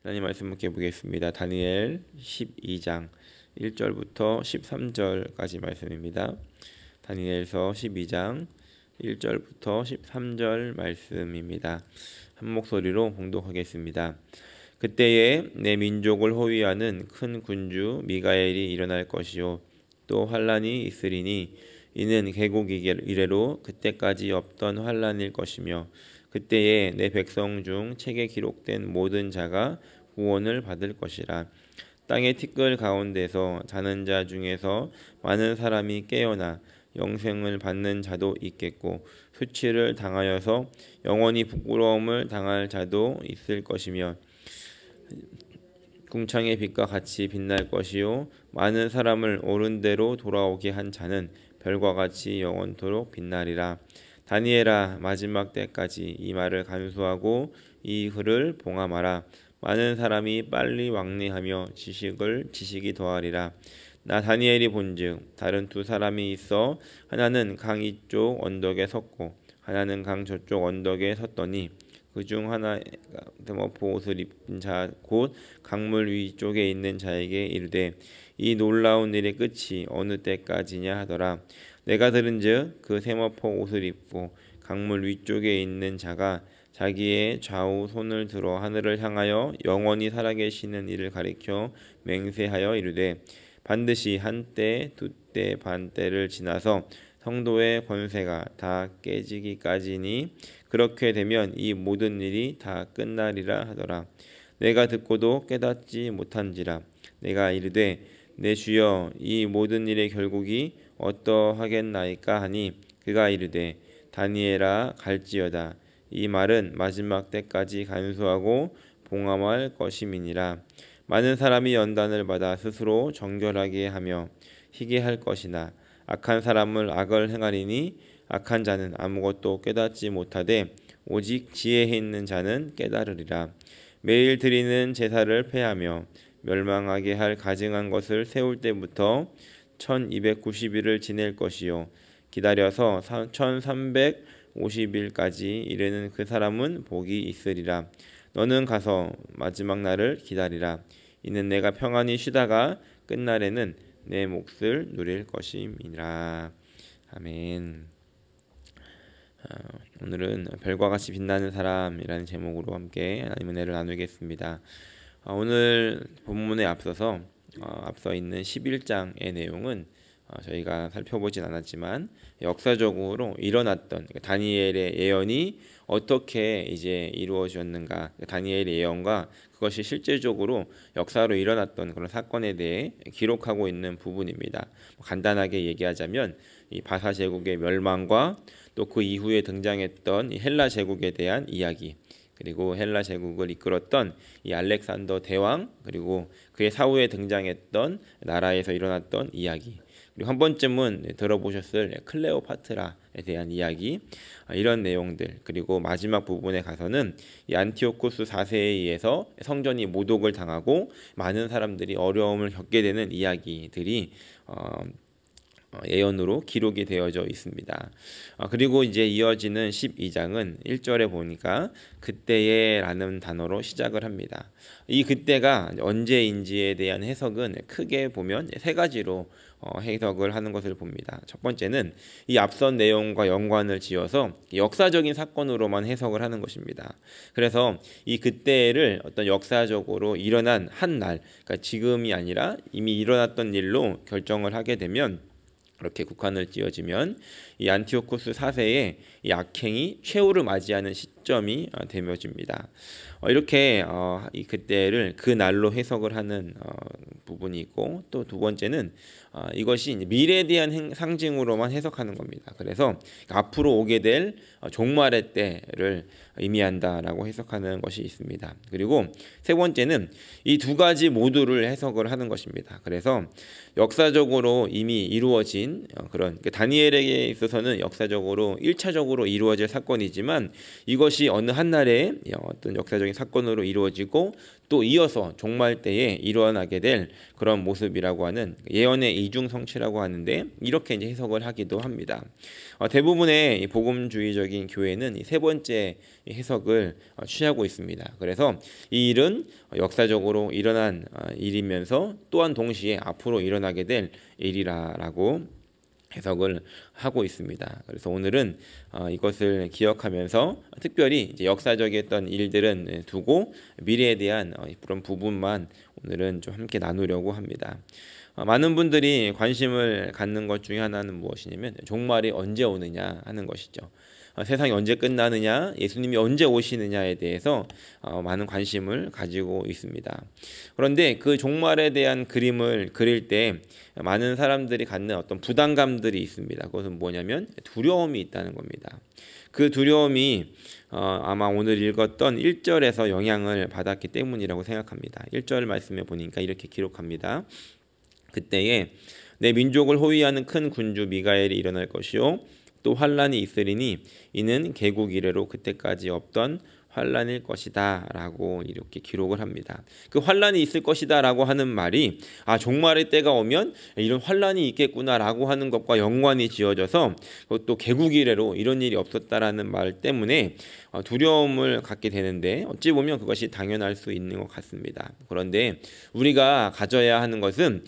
하나님 말씀 함께 보겠습니다. 다니엘 12장 1절부터 13절까지 말씀입니다. 다니엘서 12장 1절부터 13절 말씀입니다. 한 목소리로 봉독하겠습니다. 그때에 내 민족을 호위하는 큰 군주 미가엘이 일어날 것이요 또 환란이 있으리니 이는 개국 이래로 그때까지 없던 환란일 것이며 그때에 내 백성 중 책에 기록된 모든 자가 구원을 받을 것이라. 땅의 티끌 가운데서 자는 자 중에서 많은 사람이 깨어나 영생을 받는 자도 있겠고 수치를 당하여서 영원히 부끄러움을 당할 자도 있을 것이며 궁창의 빛과 같이 빛날 것이요 많은 사람을 옳은 대로 돌아오게 한 자는 별과 같이 영원토록 빛나리라. 다니엘아, 마지막 때까지 이 말을 간수하고 이 글을 봉함하라. 많은 사람이 빨리 왕래하며 지식이 더하리라. 나 다니엘이 본즉 다른 두 사람이 있어 하나는 강 이쪽 언덕에 섰고 하나는 강 저쪽 언덕에 섰더니 그 중 하나가 세마포 옷을 입은 자 곧 강물 위쪽에 있는 자에게 이르되 이 놀라운 일의 끝이 어느 때까지냐 하더라. 내가 들은즉 그 세마포 옷을 입고 강물 위쪽에 있는 자가 자기의 좌우 손을 들어 하늘을 향하여 영원히 살아계시는 이를 가리켜 맹세하여 이르되 반드시 한때 두때 반때를 지나서 성도의 권세가 다 깨지기까지니 그렇게 되면 이 모든 일이 다 끝나리라 하더라. 내가 듣고도 깨닫지 못한지라. 내가 이르되 내 주여 이 모든 일의 결국이 어떠하겠나이까 하니 그가 이르되 다니엘아 갈지어다. 이 말은 마지막 때까지 간수하고 봉함할 것임이니라. 많은 사람이 연단을 받아 스스로 정결하게 하며 희게 할 것이나 악한 사람을 악을 행하리니 악한 자는 아무것도 깨닫지 못하되 오직 지혜 있는 자는 깨달으리라. 매일 드리는 제사를 폐하며 멸망하게 할 가증한 것을 세울 때부터 1290일을 지낼 것이요 기다려서 1350일까지 이르는 그 사람은 복이 있으리라. 너는 가서 마지막 날을 기다리라. 이는 내가 평안히 쉬다가 끝날에는 내 몫을 누릴 것임이라. 아멘. 오늘은 별과 같이 빛나는 사람이라는 제목으로 함께 하나님의 은혜를 나누겠습니다. 오늘 본문에 앞서 있는 11장의 내용은 저희가 살펴보진 않았지만 역사적으로 일어났던 다니엘의 예언이 어떻게 이제 이루어졌는가, 다니엘의 예언과 그것이 실제적으로 역사로 일어났던 그런 사건에 대해 기록하고 있는 부분입니다. 간단하게 얘기하자면 이 바사 제국의 멸망과 또 그 이후에 등장했던 이 헬라 제국에 대한 이야기, 그리고 헬라 제국을 이끌었던 이 알렉산더 대왕, 그리고 그의 사후에 등장했던 나라에서 일어났던 이야기, 그리고 한 번쯤은 들어보셨을 클레오파트라에 대한 이야기, 이런 내용들, 그리고 마지막 부분에 가서는 이 안티오코스 4세에 의해서 성전이 모독을 당하고 많은 사람들이 어려움을 겪게 되는 이야기들이 예언으로 기록이 되어져 있습니다. 그리고 이제 이어지는 12장은 1절에 보니까 그때에 라는 단어로 시작을 합니다. 이 그때가 언제인지에 대한 해석은 크게 보면 세 가지로 해석을 하는 것을 봅니다. 첫 번째는 이 앞선 내용과 연관을 지어서 역사적인 사건으로만 해석을 하는 것입니다. 그래서 이 그때를 어떤 역사적으로 일어난 한 날, 그러니까 지금이 아니라 이미 일어났던 일로 결정을 하게 되면, 이렇게 국한을 띄어지면 이 안티오코스 4세의 이 악행이 최후를 맞이하는 시점이 되어집니다. 이렇게 이 그때를 그 날로 해석을 하는 부분이 있고, 또 두 번째는 이것이 미래에 대한 상징으로만 해석하는 겁니다. 그래서 앞으로 오게 될 종말의 때를 의미한다라고 해석하는 것이 있습니다. 그리고 세 번째는 이 두 가지 모두를 해석을 하는 것입니다. 그래서 역사적으로 이미 이루어진 그런 다니엘에게 있어서 비로소는 역사적으로 1차적으로 이루어질 사건이지만 이것이 어느 한날에 어떤 역사적인 사건으로 이루어지고 또 이어서 종말 때에 일어나게 될 그런 모습이라고 하는 예언의 이중성취라고 하는데 이렇게 이제 해석을 하기도 합니다. 대부분의 복음주의적인 교회는 이 세 번째 해석을 취하고 있습니다. 그래서 이 일은 역사적으로 일어난 일이면서 또한 동시에 앞으로 일어나게 될 일이라고 해석을 하고 있습니다. 그래서 오늘은 이것을 기억하면서 특별히 이제 역사적이었던 일들은 두고 미래에 대한 그런 부분만 오늘은 좀 함께 나누려고 합니다. 많은 분들이 관심을 갖는 것 중에 하나는 무엇이냐면 종말이 언제 오느냐 하는 것이죠. 세상이 언제 끝나느냐, 예수님이 언제 오시느냐에 대해서 많은 관심을 가지고 있습니다. 그런데 그 종말에 대한 그림을 그릴 때 많은 사람들이 갖는 어떤 부담감들이 있습니다. 그것은 뭐냐면 두려움이 있다는 겁니다. 그 두려움이 아마 오늘 읽었던 1절에서 영향을 받았기 때문이라고 생각합니다. 1절 말씀에 보니까 이렇게 기록합니다. 그때에 내 민족을 호위하는 큰 군주 미가엘이 일어날 것이요 또 환란이 있으리니 이는 개국 이래로 그때까지 없던 환란일 것이다 라고 이렇게 기록을 합니다. 그 환란이 있을 것이다 라고 하는 말이 종말의 때가 오면 이런 환란이 있겠구나 라고 하는 것과 연관이 지어져서 또 개국 이래로 이런 일이 없었다라는 말 때문에 두려움을 갖게 되는데 어찌 보면 그것이 당연할 수 있는 것 같습니다. 그런데 우리가 가져야 하는 것은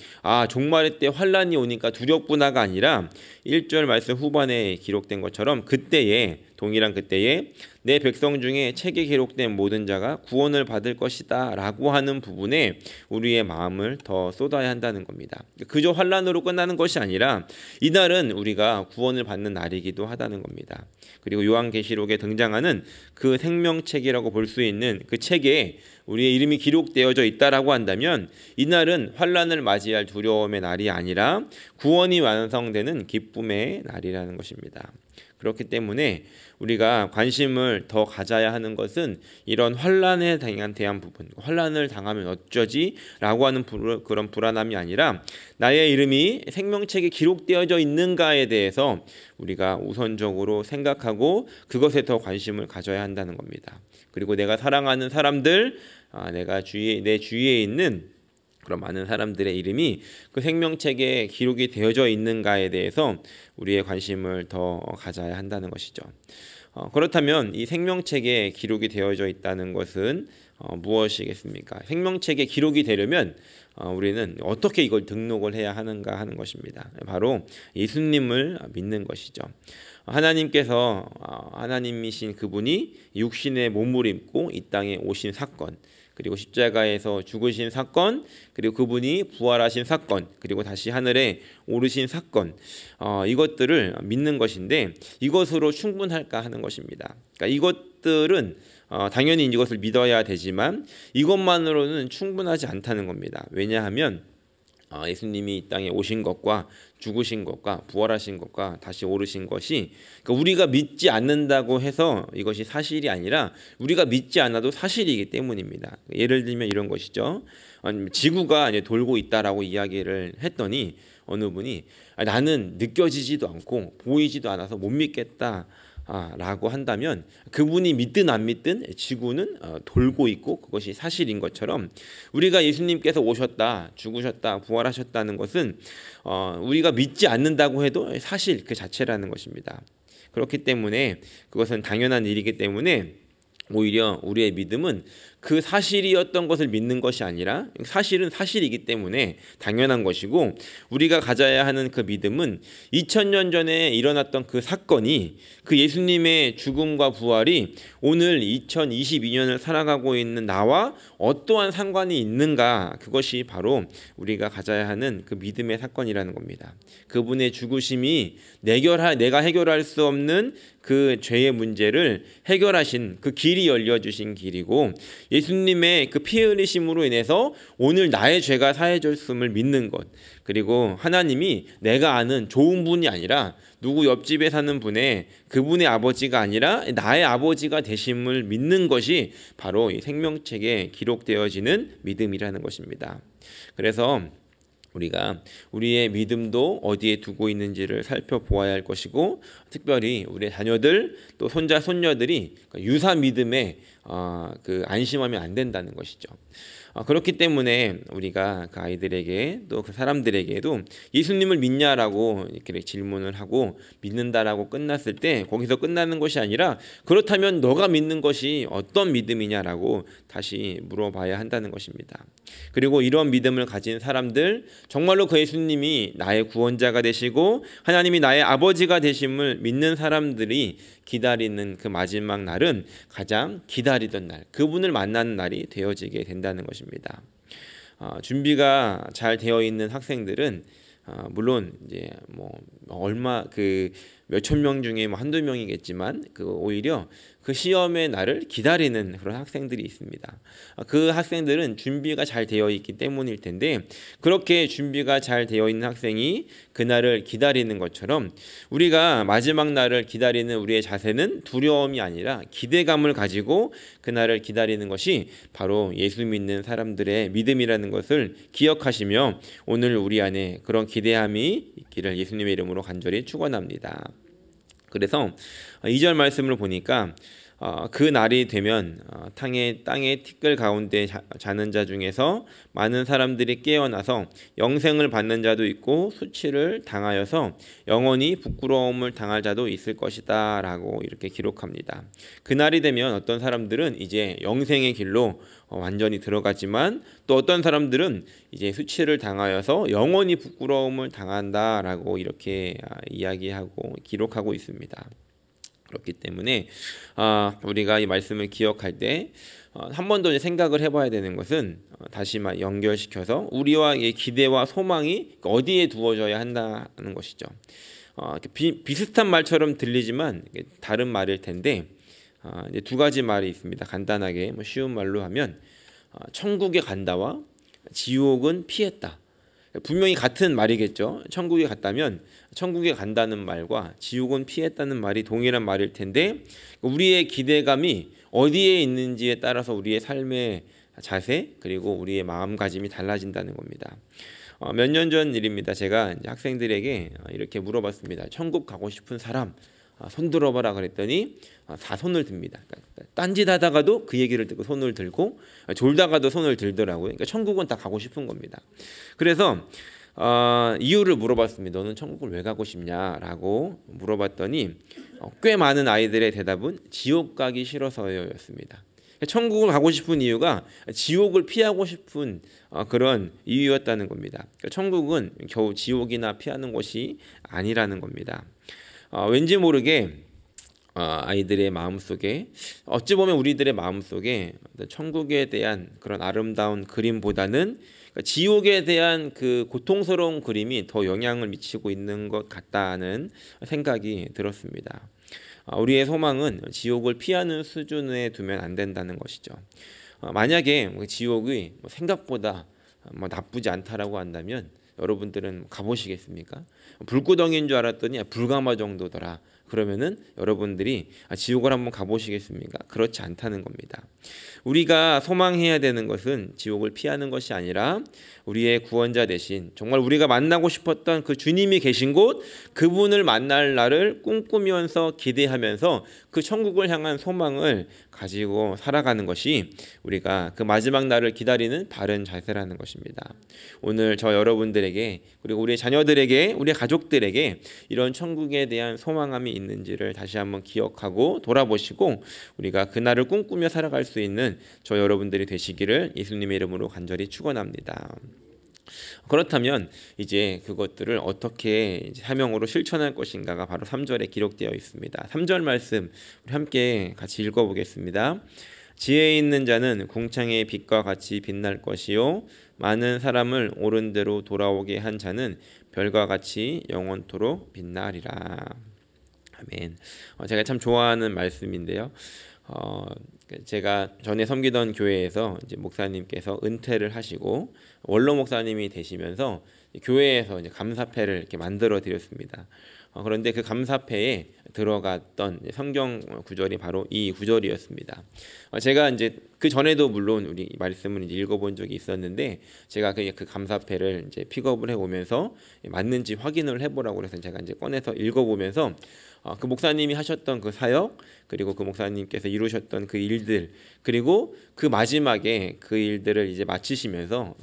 종말의 때 환란이 오니까 두렵구나가 아니라 1절 말씀 후반에 기록된 것처럼 그때에 동일한 그때에 내 백성 중에 책에 기록된 모든 자가 구원을 받을 것이다 라고 하는 부분에 우리의 마음을 더 쏟아야 한다는 겁니다. 그저 환란으로 끝나는 것이 아니라 이날은 우리가 구원을 받는 날이기도 하다는 겁니다. 그리고 요한계시록에 등장하는 그 생명책이라고 볼 수 있는 그 책에 우리의 이름이 기록되어져 있다라고 한다면 이날은 환란을 맞이할 두려움의 날이 아니라 구원이 완성되는 기쁨의 날이라는 것입니다. 그렇기 때문에 우리가 관심을 더 가져야 하는 것은 이런 환란에 대한 부분, 환란을 당하면 어쩌지? 라고 하는 그런 불안함이 아니라 나의 이름이 생명책에 기록되어져 있는가에 대해서 우리가 우선적으로 생각하고 그것에 더 관심을 가져야 한다는 겁니다. 그리고 내가 사랑하는 사람들, 내 주위에 있는 그런 많은 사람들의 이름이 그 생명책에 기록이 되어져 있는가에 대해서 우리의 관심을 더 가져야 한다는 것이죠. 그렇다면 이 생명책에 기록이 되어져 있다는 것은 무엇이겠습니까? 생명책에 기록이 되려면 우리는 어떻게 이걸 등록을 해야 하는가 하는 것입니다. 바로 예수님을 믿는 것이죠. 하나님께서 하나님이신 그분이 육신의 몸을 입고 이 땅에 오신 사건, 그리고 십자가에서 죽으신 사건, 그리고 그분이 부활하신 사건, 그리고 다시 하늘에 오르신 사건, 이것들을 믿는 것인데 이것으로 충분할까 하는 것입니다. 그러니까 이것들은 당연히 이것을 믿어야 되지만 이것만으로는 충분하지 않다는 겁니다. 왜냐하면 예수님이 이 땅에 오신 것과 죽으신 것과 부활하신 것과 다시 오르신 것이 그러니까 우리가 믿지 않는다고 해서 이것이 사실이 아니라 우리가 믿지 않아도 사실이기 때문입니다. 예를 들면 이런 것이죠. 지구가 이제 돌고 있다라고 이야기를 했더니 어느 분이 나는 느껴지지도 않고 보이지도 않아서 못 믿겠다 라고 한다면 그분이 믿든 안 믿든 지구는 돌고 있고 그것이 사실인 것처럼 우리가 예수님께서 오셨다, 죽으셨다, 부활하셨다는 것은 우리가 믿지 않는다고 해도 사실 그 자체라는 것입니다. 그렇기 때문에 그것은 당연한 일이기 때문에 오히려 우리의 믿음은 그 사실이었던 것을 믿는 것이 아니라 사실은 사실이기 때문에 당연한 것이고 우리가 가져야 하는 그 믿음은 2000년 전에 일어났던 그 사건이 그 예수님의 죽음과 부활이 오늘 2022년을 살아가고 있는 나와 어떠한 상관이 있는가, 그것이 바로 우리가 가져야 하는 그 믿음의 사건이라는 겁니다. 그분의 죽으심이 내가 해결할 수 없는 그 죄의 문제를 해결하신 그 길이 열려주신 길이고 예수님의 그 피 흘리심으로 인해서 오늘 나의 죄가 사해졌음을 믿는 것, 그리고 하나님이 내가 아는 좋은 분이 아니라 누구 옆집에 사는 그분의 아버지가 아니라 나의 아버지가 되심을 믿는 것이 바로 이 생명책에 기록되어지는 믿음이라는 것입니다. 그래서 우리가 우리의 믿음도 어디에 두고 있는지를 살펴보아야 할 것이고, 특별히 우리의 자녀들 또 손자 손녀들이 유사 믿음에 안심하면 안 된다는 것이죠. 그렇기 때문에 우리가 그 아이들에게 또 그 사람들에게도 예수님을 믿냐라고 이렇게 질문을 하고 믿는다라고 끝났을 때 거기서 끝나는 것이 아니라, 그렇다면 너가 믿는 것이 어떤 믿음이냐라고 다시 물어봐야 한다는 것입니다. 그리고 이런 믿음을 가진 사람들, 정말로 그 예수님이 나의 구원자가 되시고 하나님이 나의 아버지가 되심을 믿는 사람들이 기다리는 그 마지막 날은 가장 기다리던 날, 그분을 만나는 날이 되어지게 된다는 것입니다. 준비가 잘 되어 있는 학생들은 물론 이제 몇천 명 중에 한두 명이겠지만 오히려 그 시험의 날을 기다리는 그런 학생들이 있습니다. 그 학생들은 준비가 잘 되어 있기 때문일 텐데, 그렇게 준비가 잘 되어 있는 학생이 그날을 기다리는 것처럼 우리가 마지막 날을 기다리는 우리의 자세는 두려움이 아니라 기대감을 가지고 그날을 기다리는 것이 바로 예수 믿는 사람들의 믿음이라는 것을 기억하시며, 오늘 우리 안에 그런 기대함이 있기를 예수님의 이름으로 간절히 축원합니다. 그래서 2절 말씀을 보니까 그 날이 되면 땅의 티끌 가운데 자는 자 중에서 많은 사람들이 깨어나서 영생을 받는 자도 있고 수치를 당하여서 영원히 부끄러움을 당할 자도 있을 것이다 라고 이렇게 기록합니다. 그 날이 되면 어떤 사람들은 이제 영생의 길로 완전히 들어가지만, 또 어떤 사람들은 이제 수치를 당하여서 영원히 부끄러움을 당한다라고 이렇게 이야기하고 기록하고 있습니다. 그렇기 때문에 우리가 이 말씀을 기억할 때 한 번 더 생각을 해봐야 되는 것은, 다시 연결시켜서 우리와 이 기대와 소망이 어디에 두어져야 한다는 것이죠. 비슷한 말처럼 들리지만 다른 말일 텐데, 이제 두 가지 말이 있습니다. 간단하게 쉬운 말로 하면 천국에 간다와 지옥은 피했다. 분명히 같은 말이겠죠. 천국에 갔다면 천국에 간다는 말과 지옥은 피했다는 말이 동일한 말일 텐데, 우리의 기대감이 어디에 있는지에 따라서 우리의 삶의 자세 그리고 우리의 마음가짐이 달라진다는 겁니다. 몇 년 전 일입니다. 제가 이제 학생들에게 이렇게 물어봤습니다. 천국 가고 싶은 사람 손 들어봐라 그랬더니 다 손을 듭니다. 그러니까 딴짓하다가도 그 얘기를 듣고 손을 들고, 졸다가도 손을 들더라고요. 그러니까 천국은 다 가고 싶은 겁니다. 그래서 이유를 물어봤습니다. 너는 천국을 왜 가고 싶냐라고 물어봤더니 꽤 많은 아이들의 대답은 지옥 가기 싫어서였습니다. 천국을 가고 싶은 이유가 지옥을 피하고 싶은 그런 이유였다는 겁니다. 천국은 겨우 지옥이나 피하는 것이 아니라는 겁니다. 왠지 모르게 아이들의 마음속에, 어찌 보면 우리들의 마음속에 천국에 대한 그런 아름다운 그림보다는 지옥에 대한 그 고통스러운 그림이 더 영향을 미치고 있는 것 같다는 생각이 들었습니다. 우리의 소망은 지옥을 피하는 수준에 두면 안 된다는 것이죠. 만약에 지옥이 생각보다 나쁘지 않다라고 한다면 여러분들은 가보시겠습니까? 불구덩이인 줄 알았더니 불가마 정도더라. 그러면은 여러분들이 지옥을 한번 가보시겠습니까? 그렇지 않다는 겁니다. 우리가 소망해야 되는 것은 지옥을 피하는 것이 아니라 우리의 구원자 대신 정말 우리가 만나고 싶었던 그 주님이 계신 곳, 그분을 만날 날을 꿈꾸면서 기대하면서 그 천국을 향한 소망을 가지고 살아가는 것이 우리가 그 마지막 날을 기다리는 바른 자세라는 것입니다. 오늘 저 여러분들에게, 그리고 우리 자녀들에게, 우리 가족들에게 이런 천국에 대한 소망함이 있는지를 다시 한번 기억하고 돌아보시고, 우리가 그날을 꿈꾸며 살아갈 수 있는 저 여러분들이 되시기를 예수님의 이름으로 간절히 축원합니다. 그렇다면 이제 그것들을 어떻게 사명으로 실천할 것인가가 바로 3절에 기록되어 있습니다. 3절 말씀 우리 함께 같이 읽어보겠습니다. 지혜 있는 자는 궁창의 빛과 같이 빛날 것이요, 많은 사람을 옳은 대로 돌아오게 한 자는 별과 같이 영원토록 빛나리라. 아멘. 제가 참 좋아하는 말씀인데요. 제가 전에 섬기던 교회에서 이제 목사님께서 은퇴를 하시고 원로 목사님이 되시면서 교회에서 이제 감사패를 이렇게 만들어 드렸습니다. 그런데 그 감사패에 들어갔던 성경 구절이 바로 이 구절이었습니다. 제가 이제 그 전에도 물론 우리 말씀을 이제 읽어본 적이 있었는데 제가 그 감사패를 이제 픽업을 해오면서 맞는지 확인을 해보라고 해서 제가 이제 꺼내서 읽어보면서 그 목사님이 하셨던 그 사역, 그리고 그 목사님께서 이루셨던 그 일들, 그리고 그 마지막에 그 일들을 이제 마치시면서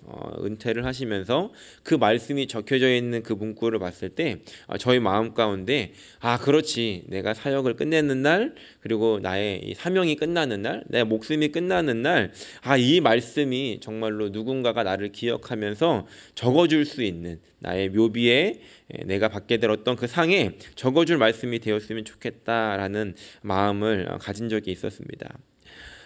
은퇴를 하시면서 그 말씀이 적혀져 있는 그 문구를 봤을 때 저희 마음 가운데 그렇지, 내가 사역을 끝내는 날, 그리고 나의 이 사명이 끝나는 날, 내 목숨이 끝나는 날, 이 말씀이 정말로 누군가가 나를 기억하면서 적어줄 수 있는, 나의 묘비에 내가 받게 될 어떤 그 상에 적어줄 말씀이 되었으면 좋겠다라는 마음을 가진 적이 있었습니다.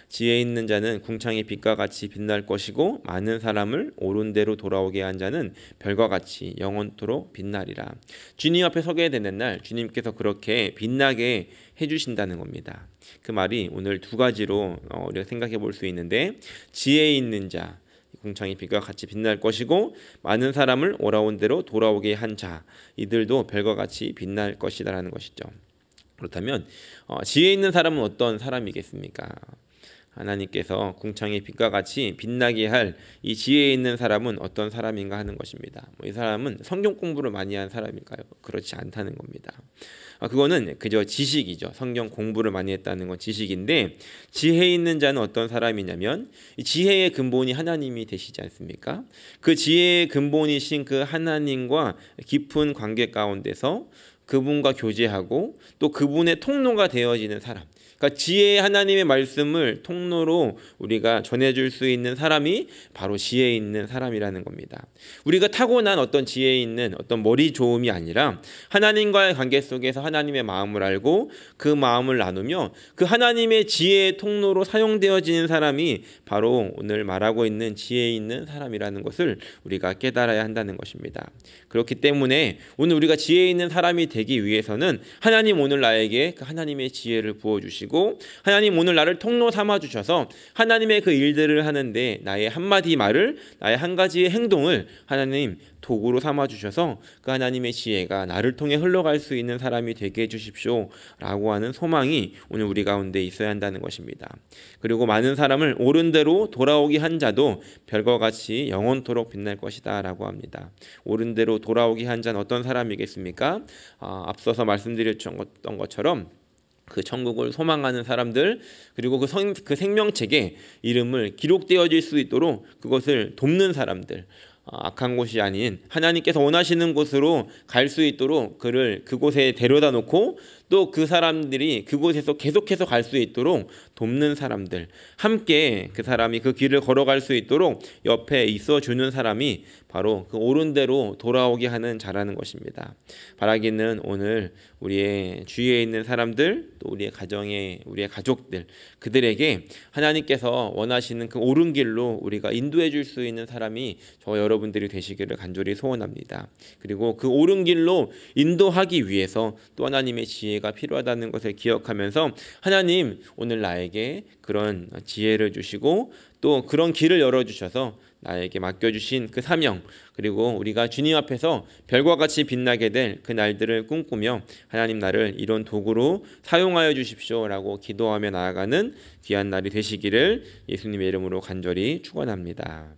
지혜 있는 자는 궁창의 빛과 같이 빛날 것이고 많은 사람을 옳은 대로 돌아오게 한 자는 별과 같이 영원토록 빛나리라. 주님 앞에 서게 되는 날 주님께서 그렇게 빛나게 해주신다는 겁니다. 그 말이 오늘 두 가지로 우리가 생각해 볼 수 있는데, 지혜 있는 자, 궁창의 빛과 같이 빛날 것이고 많은 사람을 옳아온 대로 돌아오게 한 자, 이들도 별과 같이 빛날 것이다라는 것이죠. 그렇다면 지혜 있는 사람은 어떤 사람이겠습니까? 하나님께서 궁창의 빛과 같이 빛나게 할 이 지혜 있는 사람은 어떤 사람인가 하는 것입니다. 이 사람은 성경 공부를 많이 한 사람일까요? 그렇지 않다는 겁니다. 그거는 그저 지식이죠. 성경 공부를 많이 했다는 건 지식인데, 지혜 있는 자는 어떤 사람이냐면 이 지혜의 근본이 하나님이 되시지 않습니까? 그 지혜의 근본이신 그 하나님과 깊은 관계 가운데서 그분과 교제하고 또 그분의 통로가 되어지는 사람, 그러니까 지혜의 하나님의 말씀을 통로로 우리가 전해줄 수 있는 사람이 바로 지혜 있는 사람이라는 겁니다. 우리가 타고난 어떤 지혜 있는 어떤 머리 좋음이 아니라 하나님과의 관계 속에서 하나님의 마음을 알고 그 마음을 나누며 그 하나님의 지혜의 통로로 사용되어지는 사람이 바로 오늘 말하고 있는 지혜 있는 사람이라는 것을 우리가 깨달아야 한다는 것입니다. 그렇기 때문에 오늘 우리가 지혜 있는 사람이 되기 위해서는 하나님 오늘 나에게 그 하나님의 지혜를 부어주시고, 하나님 오늘 나를 통로 삼아 주셔서 하나님의 그 일들을 하는데 나의 한마디 말을, 나의 한 가지의 행동을 하나님 도구로 삼아 주셔서 그 하나님의 지혜가 나를 통해 흘러갈 수 있는 사람이 되게 해주십시오 라고 하는 소망이 오늘 우리 가운데 있어야 한다는 것입니다. 그리고 많은 사람을 옳은 대로 돌아오게 한 자도 별과 같이 영원토록 빛날 것이다 라고 합니다. 옳은 대로 돌아오게 한 자는 어떤 사람이겠습니까? 앞서서 말씀드렸던 것처럼 그 천국을 소망하는 사람들, 그리고 그 생명책에 이름을 기록되어질 수 있도록 그것을 돕는 사람들, 악한 곳이 아닌 하나님께서 원하시는 곳으로 갈 수 있도록 그를 그곳에 데려다 놓고 또 그 사람들이 그곳에서 계속해서 갈 수 있도록 돕는 사람들, 함께 그 사람이 그 길을 걸어갈 수 있도록 옆에 있어주는 사람이 바로 그 옳은 대로 돌아오게 하는 자라는 것입니다. 바라기는 오늘 우리의 주위에 있는 사람들, 또 우리의 가정에, 우리의 가족들, 그들에게 하나님께서 원하시는 그 옳은 길로 우리가 인도해 줄 수 있는 사람이 저 여러분들이 되시기를 간절히 소원합니다. 그리고 그 옳은 길로 인도하기 위해서 또 하나님의 지혜가 필요하다는 것을 기억하면서 하나님 오늘 나에게 그런 지혜를 주시고 또 그런 길을 열어주셔서 나에게 맡겨주신 그 사명, 그리고 우리가 주님 앞에서 별과 같이 빛나게 될 그 날들을 꿈꾸며 하나님 나를 이런 도구로 사용하여 주십시오라고 기도하며 나아가는 귀한 날이 되시기를 예수님의 이름으로 간절히 축원합니다.